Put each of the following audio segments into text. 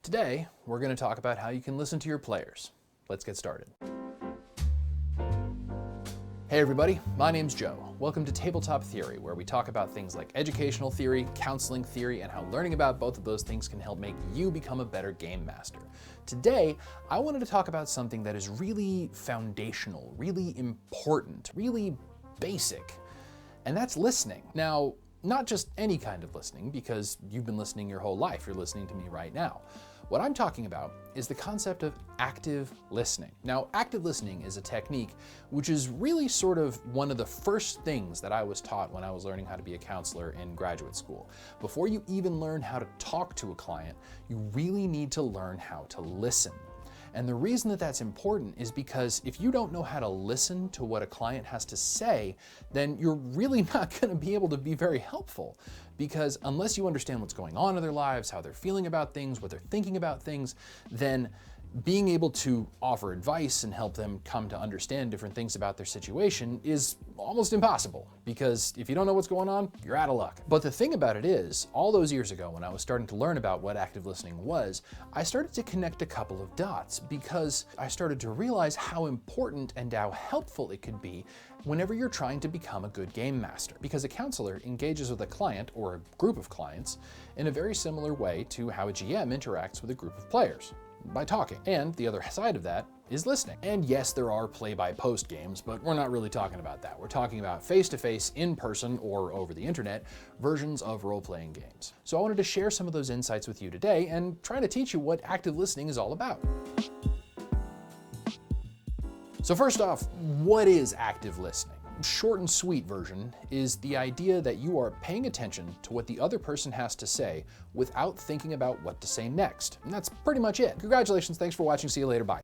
Today, we're going to talk about how you can listen to your players. Let's get started. Hey everybody, my name's Joe. Welcome to Tabletop Theory, where we talk about things like educational theory, counseling theory, and how learning about both of those things can help make you become a better game master. Today, I wanted to talk about something that is really foundational, really important, really basic, and that's listening. Now, not just any kind of listening, because you've been listening your whole life. You're listening to me right now. What I'm talking about is the concept of active listening. Now, active listening is a technique which is really sort of one of the first things that I was taught when I was learning how to be a counselor in graduate school. Before you even learn how to talk to a client, you really need to learn how to listen. And the reason that that's important is because if you don't know how to listen to what a client has to say, then you're really not going to be able to be very helpful. Because unless you understand what's going on in their lives, how they're feeling about things, what they're thinking about things, then being able to offer advice and help them come to understand different things about their situation is almost impossible, because if you don't know what's going on, you're out of luck. But the thing about it is, all those years ago when I was starting to learn about what active listening was, I started to connect a couple of dots, because I started to realize how important and how helpful it could be whenever you're trying to become a good game master. Because a counselor engages with a client or a group of clients in a very similar way to how a GM interacts with a group of players, by talking. And the other side of that is listening. And yes, there are play-by-post games, but we're not really talking about that. We're talking about face-to-face, in-person, or over the internet versions of role-playing games. So I wanted to share some of those insights with you today and try to teach you what active listening is all about. So first off, what is active listening? Short and sweet version is the idea that you are paying attention to what the other person has to say without thinking about what to say next. And that's pretty much it. Congratulations, thanks for watching, see you later, bye.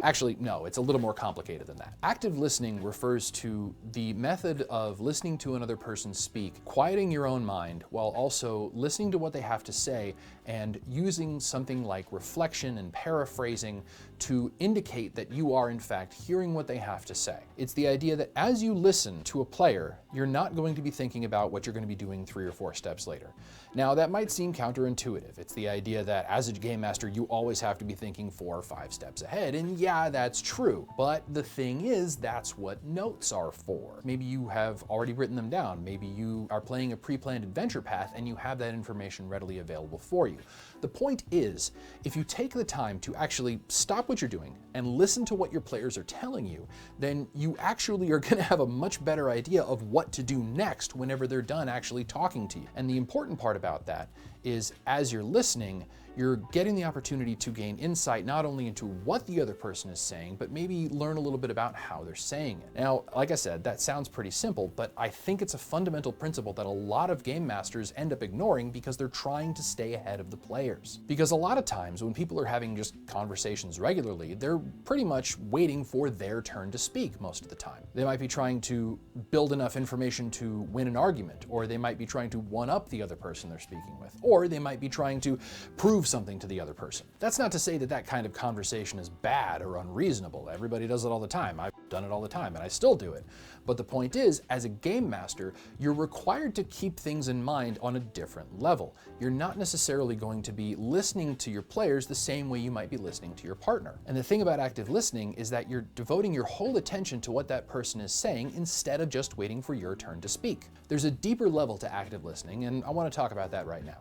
Actually, no, it's a little more complicated than that. Active listening refers to the method of listening to another person speak, quieting your own mind while also listening to what they have to say and using something like reflection and paraphrasing to indicate that you are in fact hearing what they have to say. It's the idea that as you listen to a player, you're not going to be thinking about what you're going to be doing 3 or 4 steps later. Now, that might seem counterintuitive. It's the idea that as a game master, you always have to be thinking 4 or 5 steps ahead, and yeah, that's true. But the thing is, that's what notes are for. Maybe you have already written them down. Maybe you are playing a pre-planned adventure path and you have that information readily available for you. The point is, if you take the time to actually stop what you're doing and listen to what your players are telling you, then you actually are going to have a much better idea of what to do next whenever they're done actually talking to you. And the important part about that is, as you're listening, you're getting the opportunity to gain insight not only into what the other person is saying, but maybe learn a little bit about how they're saying it. Now, like I said, that sounds pretty simple, but I think it's a fundamental principle that a lot of game masters end up ignoring because they're trying to stay ahead of the players. Because a lot of times when people are having just conversations regularly, they're pretty much waiting for their turn to speak most of the time. They might be trying to build enough information to win an argument, or they might be trying to one-up the other person they're speaking with, or they might be trying to prove something to the other person. That's not to say that that kind of conversation is bad or unreasonable. Everybody does it all the time. I've done it all the time, and I still do it. But the point is, as a game master, you're required to keep things in mind on a different level. You're not necessarily going to be listening to your players the same way you might be listening to your partner. And the thing about active listening is that you're devoting your whole attention to what that person is saying instead of just waiting for your turn to speak. There's a deeper level to active listening, and I want to talk about that right now.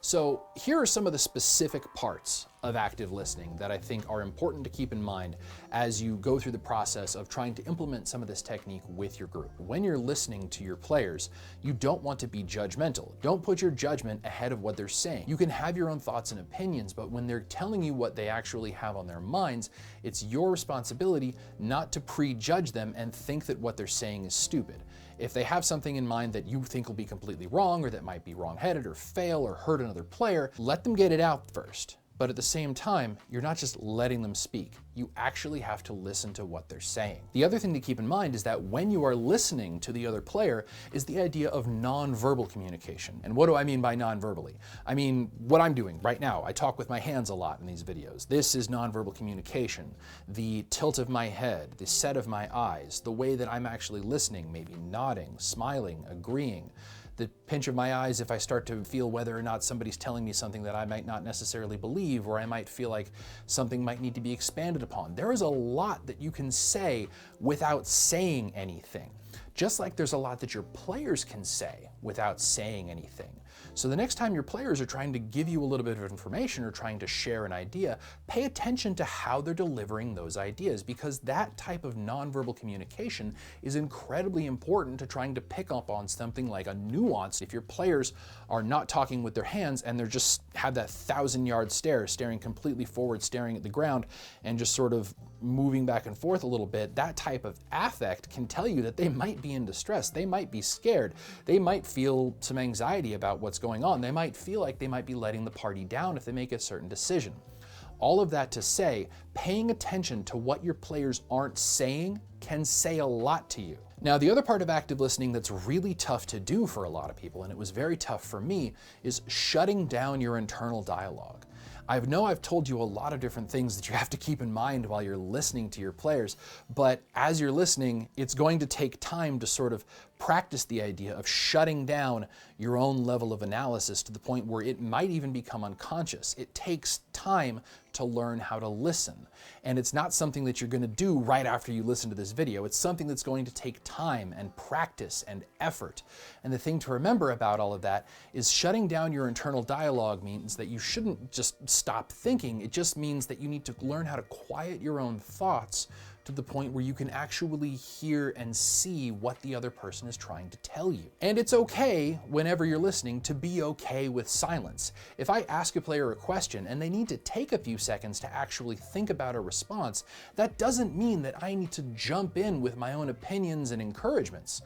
So here are some of the specific parts of active listening that I think are important to keep in mind as you go through the process of trying to implement some of this technique with your group. When you're listening to your players, you don't want to be judgmental. Don't put your judgment ahead of what they're saying. You can have your own thoughts and opinions, but when they're telling you what they actually have on their minds, it's your responsibility not to prejudge them and think that what they're saying is stupid. If they have something in mind that you think will be completely wrong, or that might be wrong-headed or fail or hurt another player, let them get it out first. But at the same time, you're not just letting them speak. You actually have to listen to what they're saying. The other thing to keep in mind is that when you are listening to the other player is the idea of nonverbal communication. And what do I mean by nonverbally? I mean what I'm doing right now. I talk with my hands a lot in these videos. This is nonverbal communication. The tilt of my head, the set of my eyes, the way that I'm actually listening, maybe nodding, smiling, agreeing. the pinch of my eyes if I start to feel whether or not somebody's telling me something that I might not necessarily believe, or I might feel like something might need to be expanded upon. There is a lot that you can say without saying anything. Just like there's a lot that your players can say without saying anything. So the next time your players are trying to give you a little bit of information or trying to share an idea, pay attention to how they're delivering those ideas, because that type of nonverbal communication is incredibly important to trying to pick up on something like a nuance. If your players are not talking with their hands and they're just have that 1,000-yard stare, staring completely forward, staring at the ground, and just sort of moving back and forth a little bit, that type of affect can tell you that they might be in distress. They might be scared. They might feel some anxiety about what's going on. They might feel like they might be letting the party down if they make a certain decision. All of that to say, paying attention to what your players aren't saying can say a lot to you. Now, the other part of active listening that's really tough to do for a lot of people, and it was very tough for me, is shutting down your internal dialogue. I know I've told you a lot of different things that you have to keep in mind while you're listening to your players, but as you're listening, it's going to take time to sort of practice the idea of shutting down your own level of analysis to the point where it might even become unconscious. It takes time to learn how to listen. And it's not something that you're going to do right after you listen to this video. It's something that's going to take time and practice and effort. And the thing to remember about all of that is shutting down your internal dialogue means that you shouldn't just stop thinking. It just means that you need to learn how to quiet your own thoughts to the point where you can actually hear and see what the other person is trying to tell you. And it's okay, whenever you're listening, to be okay with silence. If I ask a player a question and they need to take a few seconds to actually think about a response, that doesn't mean that I need to jump in with my own opinions and encouragements.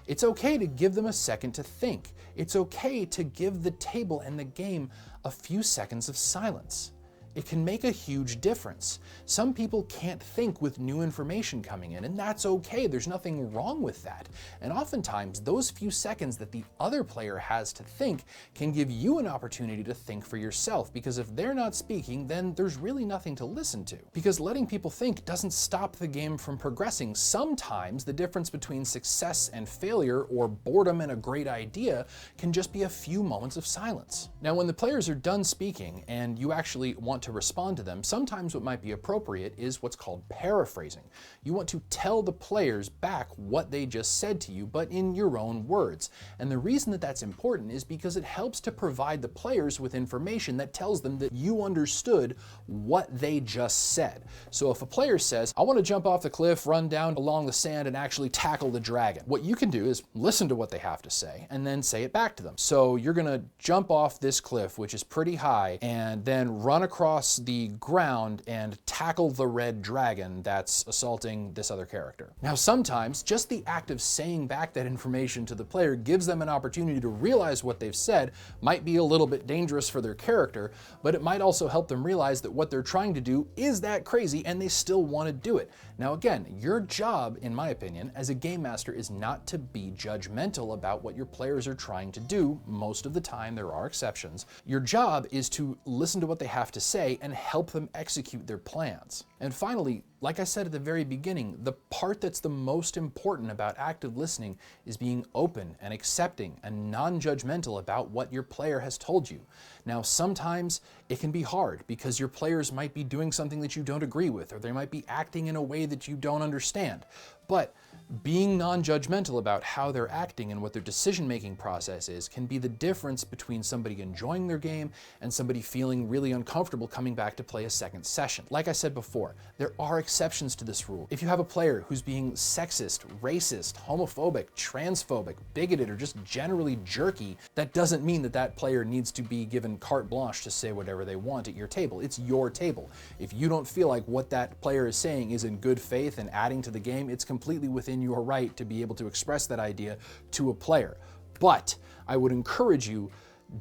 It's okay to give them a second to think. It's okay to give the table and the game a few seconds of silence. It can make a huge difference. Some people can't think with new information coming in, and that's okay. There's nothing wrong with that. And oftentimes, those few seconds that the other player has to think can give you an opportunity to think for yourself, because if they're not speaking, then there's really nothing to listen to. Because letting people think doesn't stop the game from progressing. Sometimes the difference between success and failure, or boredom and a great idea, can just be a few moments of silence. Now, when the players are done speaking and you actually want to respond to them, sometimes what might be appropriate is what's called paraphrasing. You want to tell the players back what they just said to you, but in your own words. And the reason that that's important is because it helps to provide the players with information that tells them that you understood what they just said. So if a player says, I want to jump off the cliff, run down along the sand, and actually tackle the dragon, what you can do is listen to what they have to say and then say it back to them. So you're going to jump off this cliff, which is pretty high, and then run across the ground and tackle the red dragon that's assaulting this other character. Now, sometimes just the act of saying back that information to the player gives them an opportunity to realize what they've said might be a little bit dangerous for their character, but it might also help them realize that what they're trying to do is that crazy and they still want to do it. Now, again, your job, in my opinion, as a game master is not to be judgmental about what your players are trying to do. Most of the time, there are exceptions. Your job is to listen to what they have to say and help them execute their plans. And finally, like I said at the very beginning, the part that's the most important about active listening is being open and accepting and non-judgmental about what your player has told you. Now, sometimes it can be hard because your players might be doing something that you don't agree with, or they might be acting in a way that you don't understand. But being non-judgmental about how they're acting and what their decision-making process is can be the difference between somebody enjoying their game and somebody feeling really uncomfortable coming back to play a second session. Like I said before, there are exceptions to this rule. If you have a player who's being sexist, racist, homophobic, transphobic, bigoted, or just generally jerky, that doesn't mean that that player needs to be given carte blanche to say whatever they want at your table. It's your table. If you don't feel like what that player is saying is in good faith and adding to the game, it's completely within your right to be able to express that idea to a player. But I would encourage you,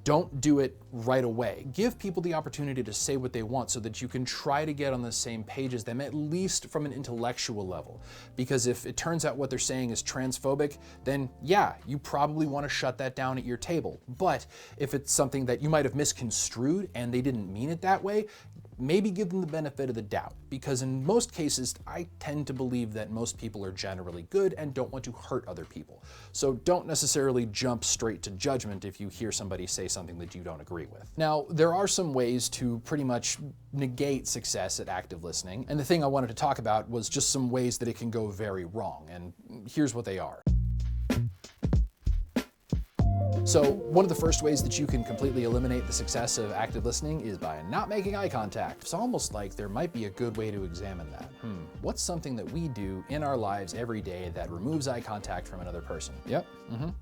don't do it right away. Give people the opportunity to say what they want so that you can try to get on the same page as them, at least from an intellectual level. Because if it turns out what they're saying is transphobic, then yeah, you probably want to shut that down at your table. But if it's something that you might have misconstrued and they didn't mean it that way, maybe give them the benefit of the doubt, because in most cases, I tend to believe that most people are generally good and don't want to hurt other people. So don't necessarily jump straight to judgment if you hear somebody say something that you don't agree with. Now, there are some ways to pretty much negate success at active listening, and the thing I wanted to talk about was just some ways that it can go very wrong, and here's what they are. So one of the first ways that you can completely eliminate the success of active listening is by not making eye contact. It's almost like there might be a good way to examine that. What's something that we do in our lives every day that removes eye contact from another person? Yep.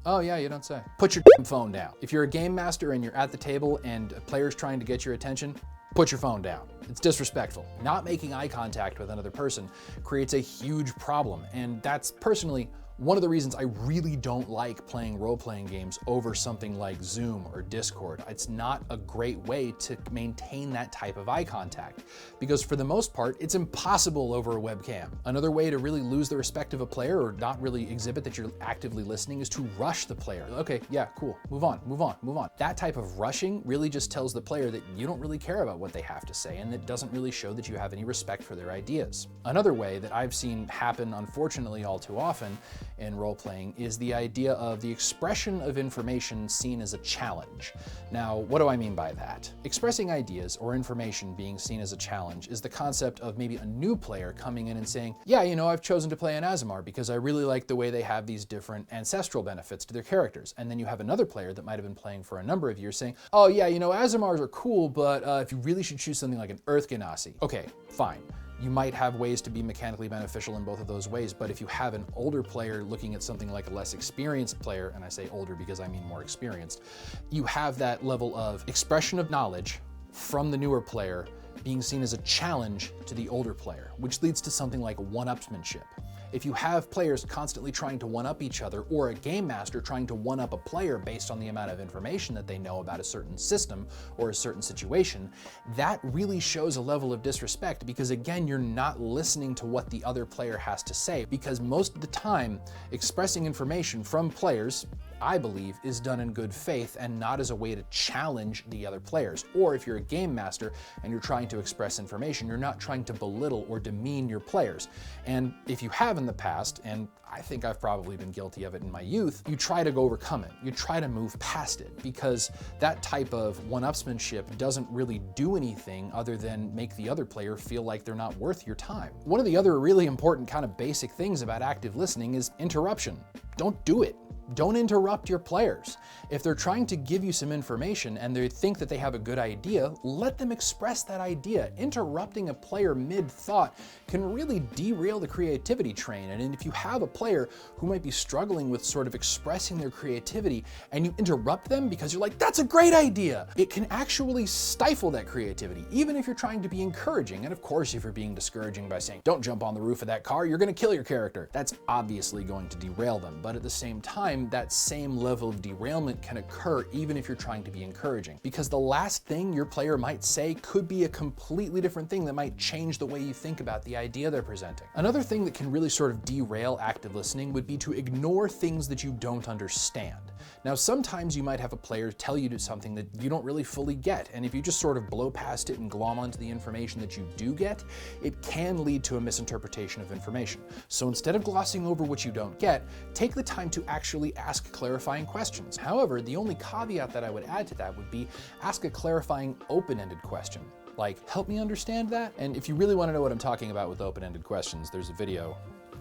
Oh yeah, you don't say. Put your phone down. If you're a game master and you're at the table and a player's trying to get your attention, put your phone down. It's disrespectful. Not making eye contact with another person creates a huge problem, and that's personally one of the reasons I really don't like playing role-playing games over something like Zoom or Discord. It's not a great way to maintain that type of eye contact, because for the most part, it's impossible over a webcam. Another way to really lose the respect of a player or not really exhibit that you're actively listening is to rush the player. Okay, yeah, cool, move on, move on, move on. That type of rushing really just tells the player that you don't really care about what they have to say, and it doesn't really show that you have any respect for their ideas. Another way that I've seen happen, unfortunately all too often, in role-playing is the idea of the expression of information seen as a challenge. Now, what do I mean by that? Expressing ideas or information being seen as a challenge is the concept of maybe a new player coming in and saying, yeah, you know, I've chosen to play an Aasimar because I really like the way they have these different ancestral benefits to their characters. And then you have another player that might have been playing for a number of years saying, oh yeah, you know, Aasimars are cool, but if you really should choose something like an Earth Genasi. Okay, fine. You might have ways to be mechanically beneficial in both of those ways, but if you have an older player looking at something like a less experienced player, and I say older because I mean more experienced, you have that level of expression of knowledge from the newer player being seen as a challenge to the older player, which leads to something like one-upsmanship. If you have players constantly trying to one-up each other, or a game master trying to one-up a player based on the amount of information that they know about a certain system or a certain situation, that really shows a level of disrespect, because again, you're not listening to what the other player has to say, because most of the time, expressing information from players, I believe, is done in good faith and not as a way to challenge the other players. Or if you're a game master and you're trying to express information, you're not trying to belittle or demean your players. And if you have in the past, and I think I've probably been guilty of it in my youth, you try to overcome it. You try to move past it, because that type of one-upsmanship doesn't really do anything other than make the other player feel like they're not worth your time. One of the other really important kind of basic things about active listening is interruption. Don't do it. Don't interrupt your players. If they're trying to give you some information and they think that they have a good idea, let them express that idea. Interrupting a player mid-thought can really derail the creativity train. And if you have a player who might be struggling with sort of expressing their creativity and you interrupt them because you're like, that's a great idea, it can actually stifle that creativity, even if you're trying to be encouraging. And of course, if you're being discouraging by saying, don't jump on the roof of that car, you're gonna kill your character, that's obviously going to derail them. But at the same time, that same level of derailment can occur even if you're trying to be encouraging, because the last thing your player might say could be a completely different thing that might change the way you think about the idea they're presenting. Another thing that can really sort of derail active listening would be to ignore things that you don't understand. Now, sometimes you might have a player tell you something that you don't really fully get, and if you just sort of blow past it and glom onto the information that you do get, it can lead to a misinterpretation of information. So instead of glossing over what you don't get, take the time to actually ask clarifying questions. However, the only caveat that I would add to that would be ask a clarifying open-ended question. Like, help me understand that? And if you really want to know what I'm talking about with open-ended questions, there's a video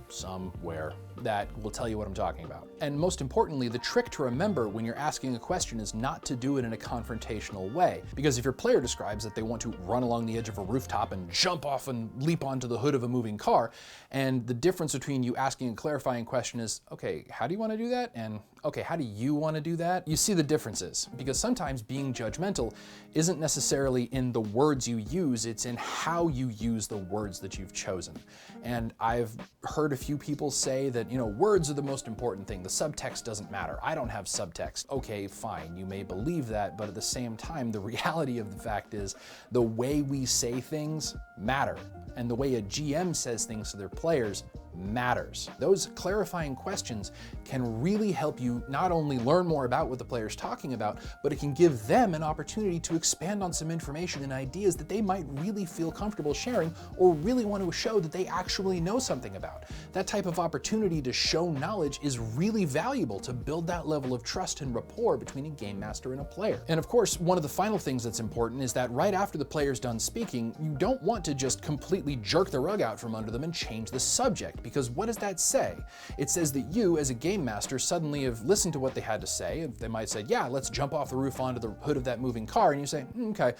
somewhere that will tell you what I'm talking about. And most importantly, the trick to remember when you're asking a question is not to do it in a confrontational way. Because if your player describes that they want to run along the edge of a rooftop and jump off and leap onto the hood of a moving car, and the difference between you asking a clarifying question is, okay, how do you want to do that? And okay, how do you want to do that? You see the differences, because sometimes being judgmental isn't necessarily in the words you use, it's in how you use the words that you've chosen. And I've heard a few people say that, you know, words are the most important thing. The subtext doesn't matter. I don't have subtext. Okay, fine, you may believe that, but at the same time, the reality of the fact is the way we say things matter. And the way a GM says things to their players matters. Those clarifying questions can really help you not only learn more about what the player's talking about, but it can give them an opportunity to expand on some information and ideas that they might really feel comfortable sharing or really want to show that they actually know something about. That type of opportunity to show knowledge is really valuable to build that level of trust and rapport between a game master and a player. And of course, one of the final things that's important is that right after the player's done speaking, you don't want to just completely jerk the rug out from under them and change the subject, because what does that say? It says that you, as a game master, suddenly have listened to what they had to say. They might say, yeah, let's jump off the roof onto the hood of that moving car, and you say, okay,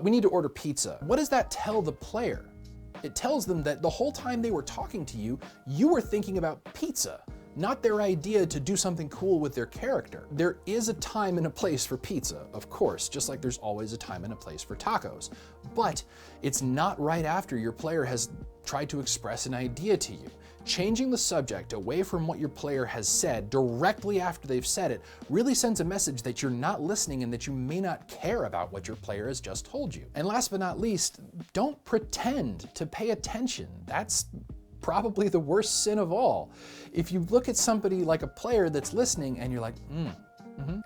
we need to order pizza. What does that tell the player? It tells them that the whole time they were talking to you, you were thinking about pizza, not their idea to do something cool with their character. There is a time and a place for pizza, of course, just like there's always a time and a place for tacos. But it's not right after your player has tried to express an idea to you. Changing the subject away from what your player has said directly after they've said it really sends a message that you're not listening and that you may not care about what your player has just told you. And last but not least, don't pretend to pay attention. That's probably the worst sin of all. If you look at somebody like a player that's listening and you're like,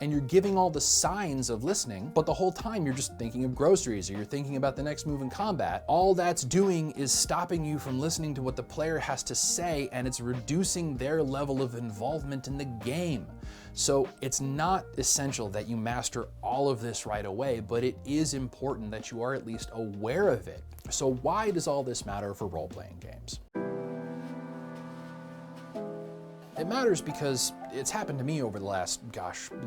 and you're giving all the signs of listening, but the whole time you're just thinking of groceries or you're thinking about the next move in combat, all that's doing is stopping you from listening to what the player has to say, and it's reducing their level of involvement in the game. So it's not essential that you master all of this right away, but it is important that you are at least aware of it. So why does all this matter for role-playing games? It matters because it's happened to me over the last,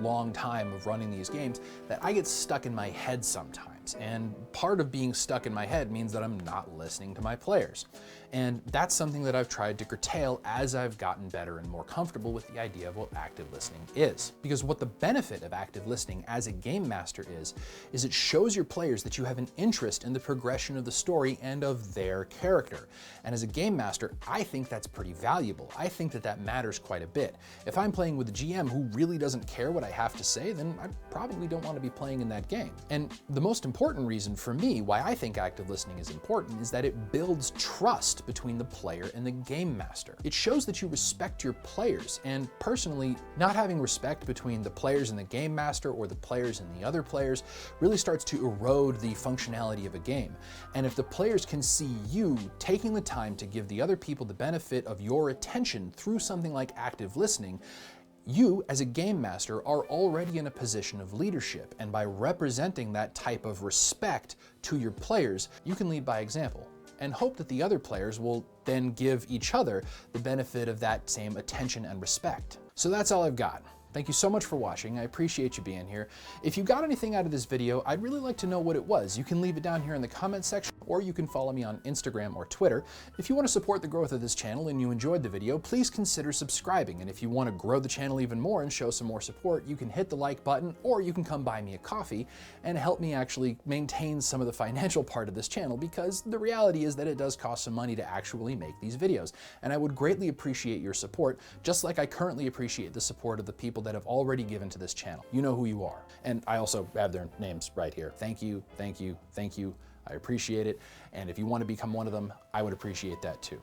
long time of running these games that I get stuck in my head sometimes. And part of being stuck in my head means that I'm not listening to my players. And that's something that I've tried to curtail as I've gotten better and more comfortable with the idea of what active listening is. Because what the benefit of active listening as a game master is it shows your players that you have an interest in the progression of the story and of their character. And as a game master, I think that's pretty valuable. I think that that matters quite a bit. If I'm playing with a GM who really doesn't care what I have to say, then I probably don't want to be playing in that game. And the most important reason for me why I think active listening is important is that it builds trust between the player and the game master. It shows that you respect your players, and personally, not having respect between the players and the game master or the players and the other players really starts to erode the functionality of a game. And if the players can see you taking the time to give the other people the benefit of your attention through something like active listening, you, as a game master, are already in a position of leadership, and by representing that type of respect to your players, you can lead by example and hope that the other players will then give each other the benefit of that same attention and respect. So that's all I've got. Thank you so much for watching. I appreciate you being here. If you got anything out of this video, I'd really like to know what it was. You can leave it down here in the comments section, or you can follow me on Instagram or Twitter. If you want to support the growth of this channel and you enjoyed the video, please consider subscribing. And if you want to grow the channel even more and show some more support, you can hit the like button, or you can come buy me a coffee and help me actually maintain some of the financial part of this channel, because the reality is that it does cost some money to actually make these videos. And I would greatly appreciate your support, just like I currently appreciate the support of the people that have already given to this channel. You know who you are. And I also have their names right here. Thank you, thank you, thank you. I appreciate it. And if you want to become one of them, I would appreciate that too.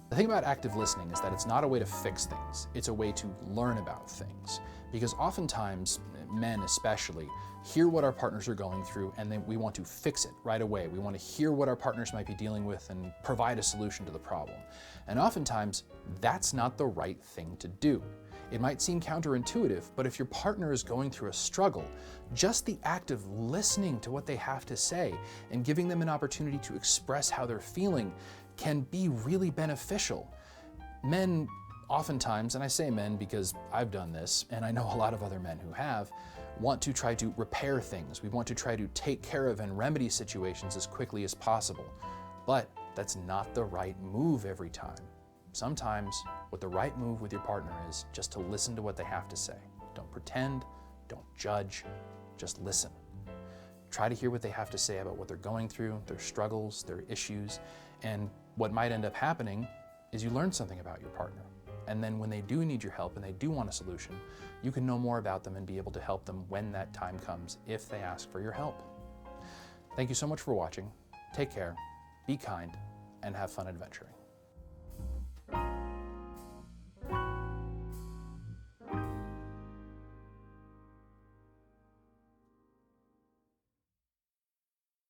The thing about active listening is that it's not a way to fix things. It's a way to learn about things. Because oftentimes, men especially, hear what our partners are going through, and then we want to fix it right away. We want to hear what our partners might be dealing with and provide a solution to the problem. And oftentimes, that's not the right thing to do. It might seem counterintuitive, but if your partner is going through a struggle, just the act of listening to what they have to say and giving them an opportunity to express how they're feeling can be really beneficial. Men oftentimes, and I say men because I've done this, and I know a lot of other men who have, want to try to repair things. We want to try to take care of and remedy situations as quickly as possible. But that's not the right move every time. Sometimes what the right move with your partner is just to listen to what they have to say. Don't pretend, don't judge, just listen. Try to hear what they have to say about what they're going through, their struggles, their issues, and what might end up happening is you learn something about your partner. And then when they do need your help and they do want a solution, you can know more about them and be able to help them when that time comes, if they ask for your help. Thank you so much for watching. Take care, be kind, and have fun adventuring.